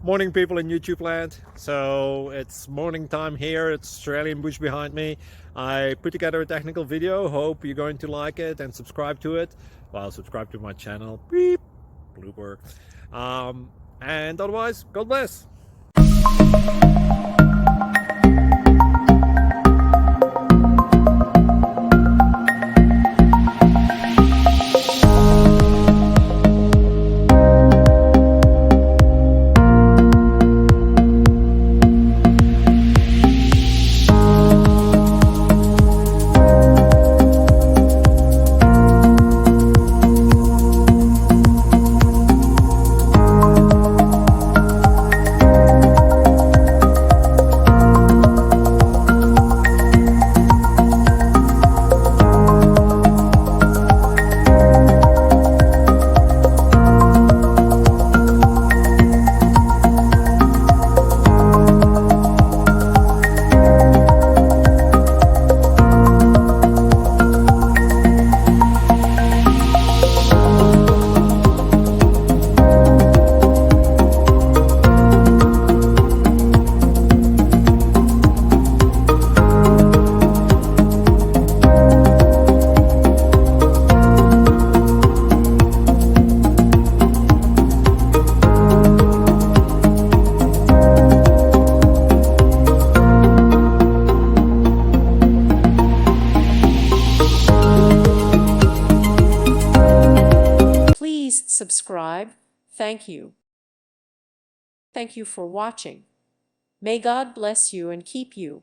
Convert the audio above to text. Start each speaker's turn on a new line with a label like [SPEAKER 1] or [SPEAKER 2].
[SPEAKER 1] Morning, people in YouTube land. So it's morning time here. It's Australian bush behind me. I put together a technical video. Hope you're going to like it and subscribe to it. Well, subscribe to my channel. Beep, blooper. And otherwise, God bless.
[SPEAKER 2] Please subscribe. Thank you. Thank you for watching. May God bless you and keep you.